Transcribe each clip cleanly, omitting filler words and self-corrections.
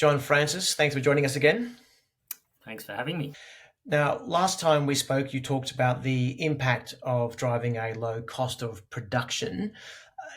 John Francis, thanks for joining us again. Thanks for having me. Now, last time we spoke, you talked about the impact of driving a low cost of production.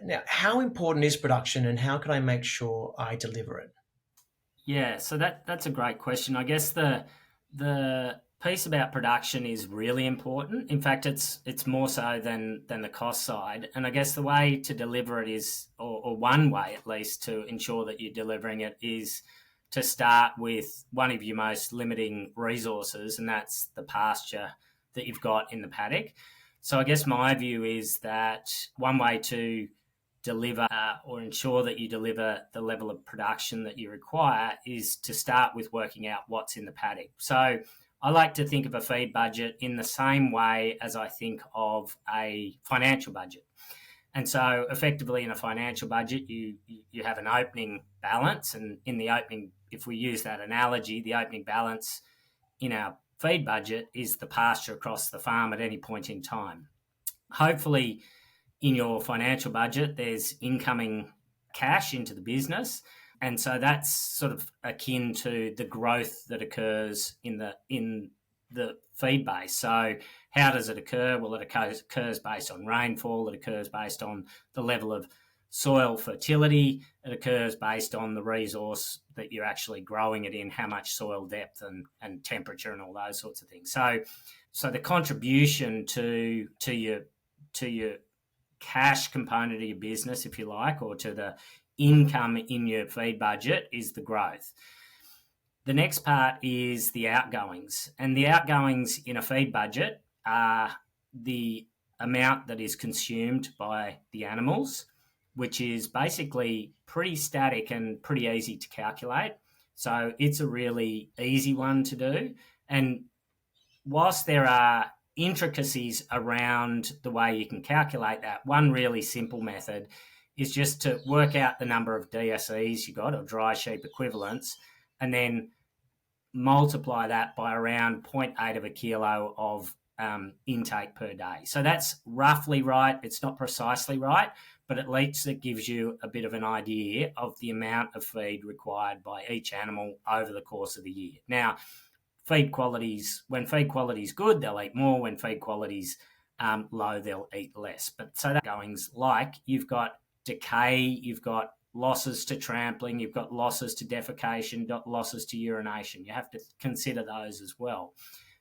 Now, how important is production and how can I make sure I deliver it? Yeah, so that's a great question. I guess the piece about production is really important. In fact, it's more so than the cost side. And I guess the way to deliver it is, or one way at least, to ensure that you're delivering it is to start with one of your most limiting resources, and that's the pasture that you've got in the paddock. So I guess my view is that one way to deliver or ensure that you deliver the level of production that you require is to start with working out what's in the paddock. So I like to think of a feed budget in the same way as I think of a financial budget. And so effectively in a financial budget, you have an opening balance. And in the opening, if we use that analogy, the opening balance in our feed budget is the pasture across the farm at any point in time. Hopefully, in your financial budget, there's incoming cash into the business. And so that's sort of akin to the growth that occurs in the feed base. So how does it occur? Well, it occurs based on rainfall. It occurs based on the level of soil fertility. It occurs based on the resource that you're actually growing it in, how much soil depth and temperature and all those sorts of things. So the contribution to your cash component of your business, if you like, or to the income in your feed budget is the growth. The next part is the outgoings. And the outgoings in a feed budget are the amount that is consumed by the animals, which is basically pretty static and pretty easy to calculate. So it's a really easy one to do. And whilst there are intricacies around the way you can calculate that, one really simple method is just to work out the number of DSEs you got, or dry sheep equivalents, and then multiply that by around 0.8 of a kilo of intake per day. So that's roughly right. It's not precisely right, but at least it gives you a bit of an idea of the amount of feed required by each animal over the course of the year. Now, when feed quality is good, they'll eat more. When feed quality's low, they'll eat less. But so that goings like you've got decay, you've got losses to trampling, you've got losses to defecation, losses to urination. You have to consider those as well.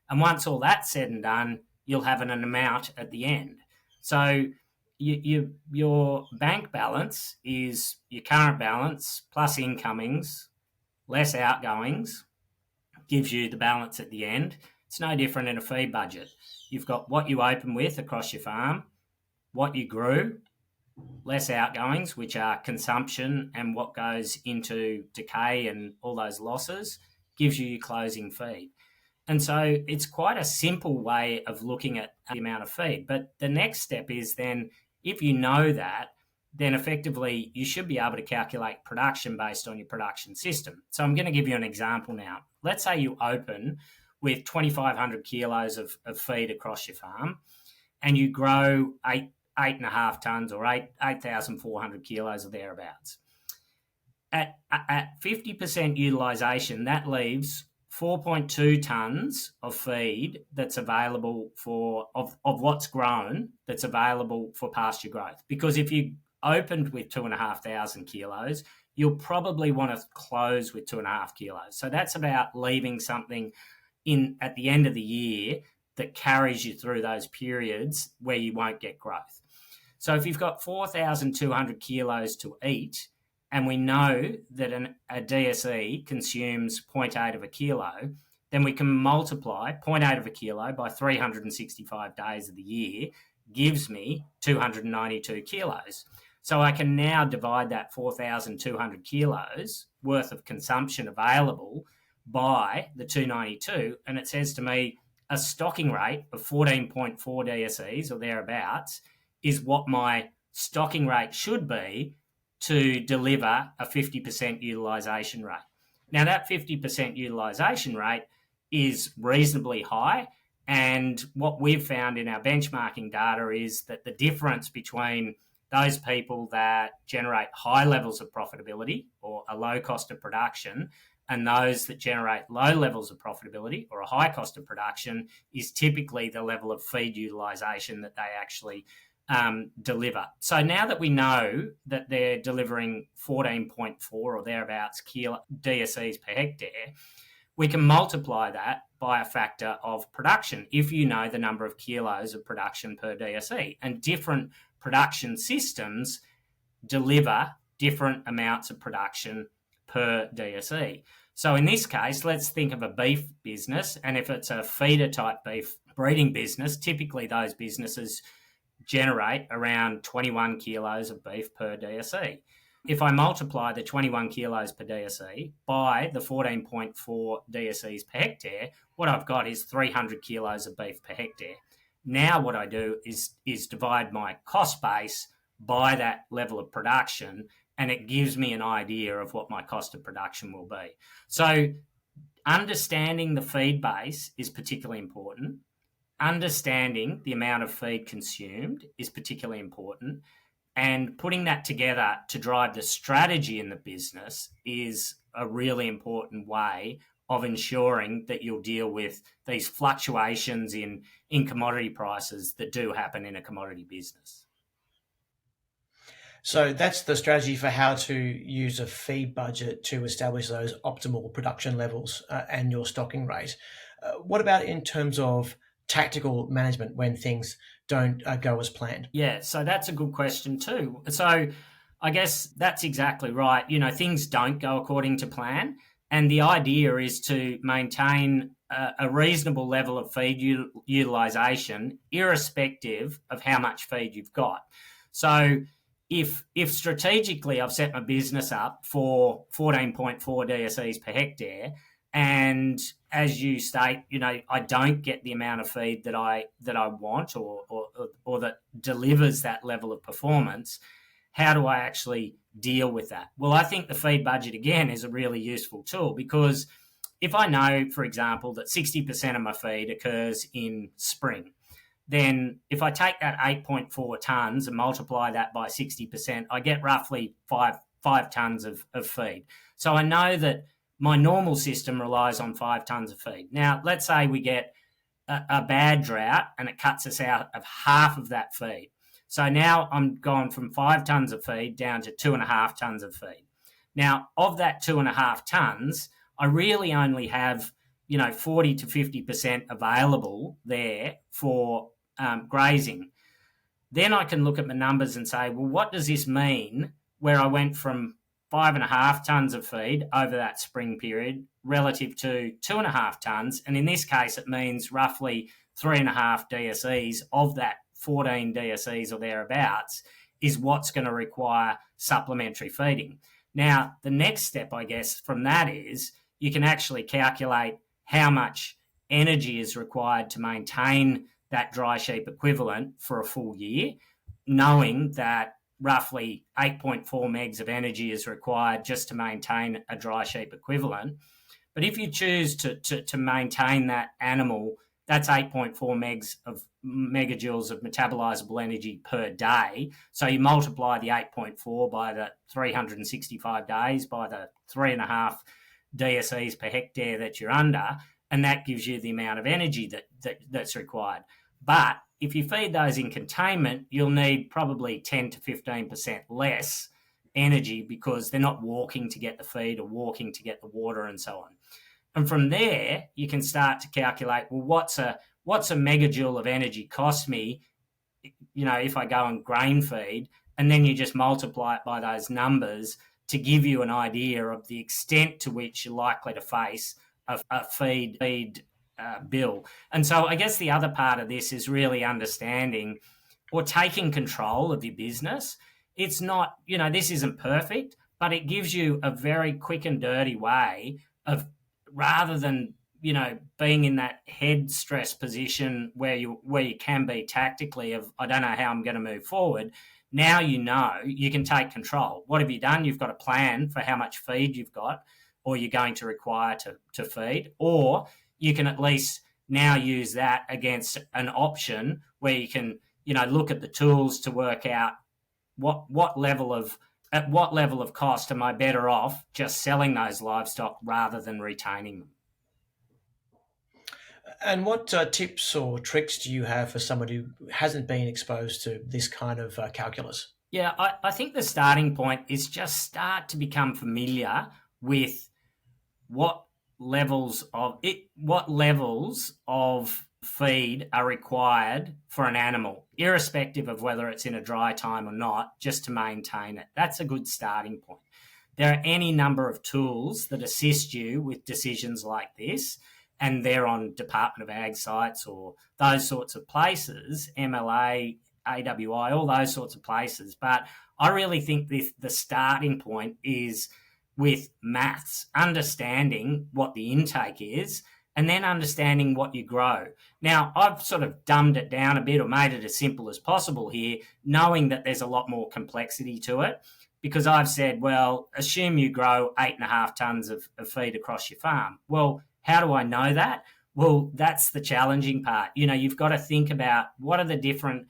And once all that's said and done, you'll have an amount at the end. So your bank balance is your current balance plus incomings, less outgoings, gives you the balance at the end. It's no different in a feed budget. You've got what you open with across your farm, what you grew, less outgoings, which are consumption and what goes into decay and all those losses, gives you your closing feed. And so it's quite a simple way of looking at the amount of feed. But the next step is then, if you know that, then effectively you should be able to calculate production based on your production system. So I'm going to give you an example now. Let's say you open with 2,500 kilos of feed across your farm and you grow 8.5 tonnes or 8,400 kilos or thereabouts. At 50% utilisation, that leaves 4.2 tonnes of feed that's available of what's grown that's available for pasture growth. Because if you opened with 2,500 kilos, you'll probably want to close with 2.5 kilos. So that's about leaving something in at the end of the year that carries you through those periods where you won't get growth. So if you've got 4,200 kilos to eat, and we know that a DSE consumes 0.8 of a kilo, then we can multiply 0.8 of a kilo by 365 days of the year, gives me 292 kilos. So I can now divide that 4,200 kilos worth of consumption available by the 292, and it says to me a stocking rate of 14.4 DSEs or thereabouts is what my stocking rate should be to deliver a 50% utilisation rate. Now, that 50% utilisation rate is reasonably high, and what we've found in our benchmarking data is that the difference between those people that generate high levels of profitability or a low cost of production, and those that generate low levels of profitability or a high cost of production is typically the level of feed utilization that they actually deliver. So now that we know that they're delivering 14.4 or thereabouts kilo DSEs per hectare, we can multiply that by a factor of production if you know the number of kilos of production per DSE. And different production systems deliver different amounts of production per DSE. So in this case, let's think of a beef business, and if it's a feeder type beef breeding business, typically those businesses generate around 21 kilos of beef per DSE. If I multiply the 21 kilos per DSE by the 14.4 DSEs per hectare, what I've got is 300 kilos of beef per hectare. Now what I do is divide my cost base by that level of production, and it gives me an idea of what my cost of production will be. So understanding the feed base is particularly important. Understanding the amount of feed consumed is particularly important. And putting that together to drive the strategy in the business is a really important way of ensuring that you'll deal with these fluctuations in commodity prices that do happen in a commodity business. So that's the strategy for how to use a feed budget to establish those optimal production levels and your stocking rate. What about in terms of tactical management when things don't go as planned? Yeah, so that's a good question too. So I guess that's exactly right. You know, things don't go according to plan, and the idea is to maintain a reasonable level of feed utilization, irrespective of how much feed you've got. So if strategically I've set my business up for 14.4 DSEs per hectare, and as you state, you know, I don't get the amount of feed that I want or that delivers that level of performance, how do I actually deal with that? Well, I think the feed budget, again, is a really useful tool, because if I know, for example, that 60% of my feed occurs in spring, then if I take that 8.4 tonnes and multiply that by 60%, I get roughly five tonnes of feed. So I know that my normal system relies on 5 tonnes of feed. Now, let's say we get a bad drought and it cuts us out of half of that feed. So now I'm gone from 5 tonnes of feed down to 2.5 tonnes of feed. Now, of that 2.5 tonnes, I really only have 40 to 50% available there for grazing. Then I can look at my numbers and say, well, what does this mean where I went from 5.5 tonnes of feed over that spring period relative to 2.5 tonnes? And in this case, it means roughly 3.5 DSEs of that 14 DSEs or thereabouts is what's going to require supplementary feeding. Now, the next step, I guess, from that is you can actually calculate how much energy is required to maintain that dry sheep equivalent for a full year, knowing that roughly 8.4 megs of energy is required just to maintain a dry sheep equivalent. But if you choose to maintain that animal, that's 8.4 megajoules of metabolizable energy per day. So you multiply the 8.4 by the 365 days by the 3.5 DSEs per hectare that you're under, and that gives you the amount of energy that's required. But if you feed those in containment, you'll need probably 10 to 15% less energy, because they're not walking to get the feed or walking to get the water and so on. And from there, you can start to calculate, well, what's a megajoule of energy cost me, if I go and grain feed, and then you just multiply it by those numbers to give you an idea of the extent to which you're likely to face a feed bill. And so I guess the other part of this is really understanding or taking control of your business. It's not, this isn't perfect, but it gives you a very quick and dirty way of, rather than, being in that head stress position where you can be tactically of, I don't know how I'm going to move forward. Now you can take control. What have you done? You've got a plan for how much feed you've got or you're going to require to feed, or you can at least now use that against an option where you can, look at the tools to work out what level of at what level of cost am I better off just selling those livestock rather than retaining them? And what tips or tricks do you have for someone who hasn't been exposed to this kind of calculus? Yeah, I think the starting point is just start to become familiar with what what levels of feed are required for an animal, irrespective of whether it's in a dry time or not, just to maintain it. That's a good starting point. There are any number of tools that assist you with decisions like this, and they're on Department of Ag sites or those sorts of places, MLA, AWI, all those sorts of places. But I really think the starting point is with maths, understanding what the intake is, and then understanding what you grow. Now, I've sort of dumbed it down a bit or made it as simple as possible here, knowing that there's a lot more complexity to it, because I've said, well, assume you grow 8.5 tonnes of feed across your farm. Well, how do I know that? Well, that's the challenging part. You've got to think about what are the different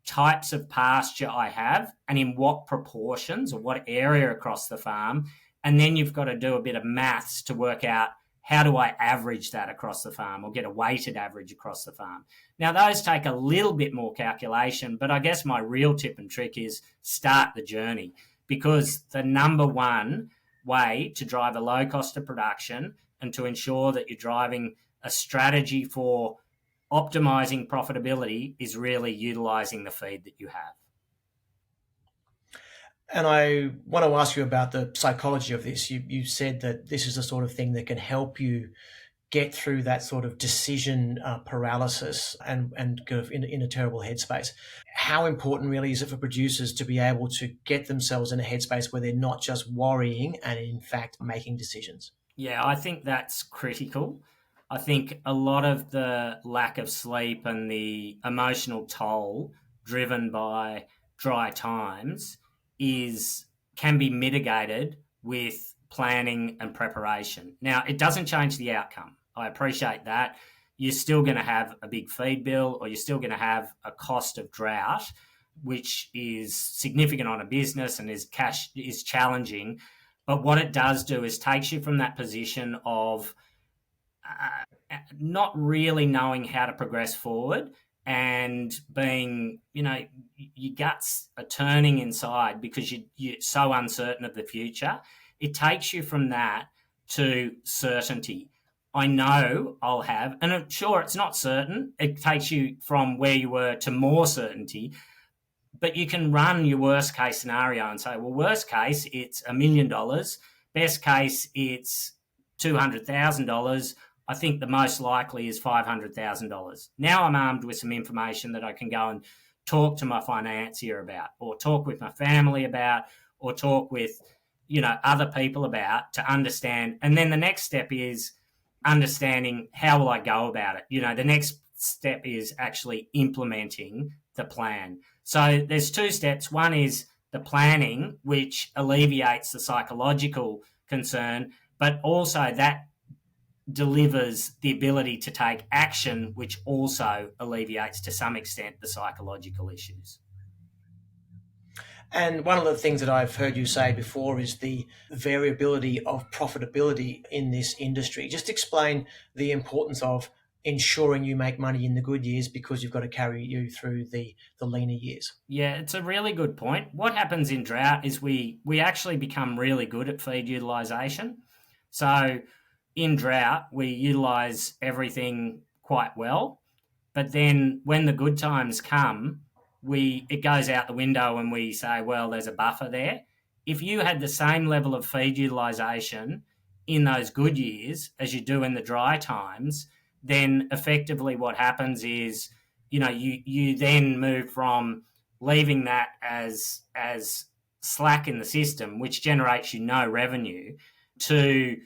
types of pasture I have and in what proportions or what area across the farm. And then you've got to do a bit of maths to work out how do I average that across the farm or get a weighted average across the farm. Now, those take a little bit more calculation, but I guess my real tip and trick is start the journey, because the number one way to drive a low cost of production and to ensure that you're driving a strategy for optimizing profitability is really utilizing the feed that you have. And I want to ask you about the psychology of this. You said that this is the sort of thing that can help you get through that sort of decision paralysis and go in a terrible headspace. How important really is it for producers to be able to get themselves in a headspace where they're not just worrying and in fact making decisions? Yeah, I think that's critical. I think a lot of the lack of sleep and the emotional toll driven by dry times is can be mitigated with planning and preparation. Now, it doesn't change the outcome. I appreciate that. You're still going to have a big feed bill, or you're still going to have a cost of drought, which is significant on a business and is challenging. But what it does do is takes you from that position of not really knowing how to progress forward and being, your guts are turning inside because you're so uncertain of the future. It takes you from that to certainty. I know I'll have, and I'm sure it's not certain, it takes you from where you were to more certainty, but you can run your worst case scenario and say, well, worst case, it's $1 million. Best case, it's $200,000. I think the most likely is $500,000. Now I'm armed with some information that I can go and talk to my financier about, or talk with my family about, or talk with, other people about to understand. And then the next step is understanding how will I go about it. The next step is actually implementing the plan. So there's two steps. One is the planning, which alleviates the psychological concern, but also that delivers the ability to take action, which also alleviates to some extent the psychological issues. And one of the things that I've heard you say before is the variability of profitability in this industry. Just explain the importance of ensuring you make money in the good years, because you've got to carry you through the leaner years. Yeah, it's a really good point. What happens in drought is we actually become really good at feed utilization. So in drought, we utilize everything quite well. But then when the good times come, it goes out the window and we say, well, there's a buffer there. If you had the same level of feed utilization in those good years as you do in the dry times, then effectively what happens is, you then move from leaving that as slack in the system, which generates you no revenue, to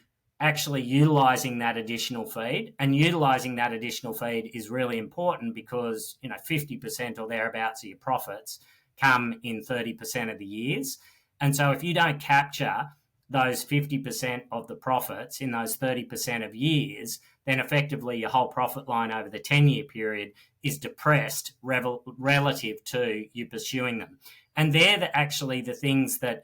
actually utilizing that additional feed. And utilizing that additional feed is really important because 50% or thereabouts of your profits come in 30% of the years. And so if you don't capture those 50% of the profits in those 30% of years, then effectively your whole profit line over the 10-year period is depressed relative to you pursuing them. And they're actually the things that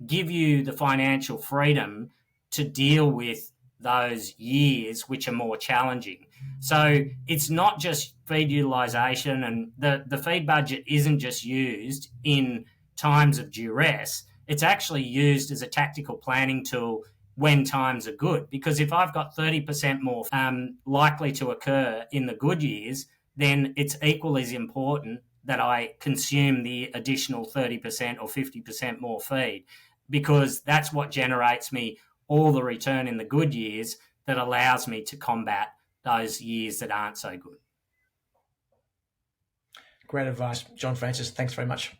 give you the financial freedom to deal with those years which are more challenging. So it's not just feed utilisation, and the feed budget isn't just used in times of duress. It's actually used as a tactical planning tool when times are good. Because if I've got 30% more likely to occur in the good years, then it's equally as important that I consume the additional 30% or 50% more feed, because that's what generates me all the return in the good years that allows me to combat those years that aren't so good. Great advice, John Francis. Thanks very much.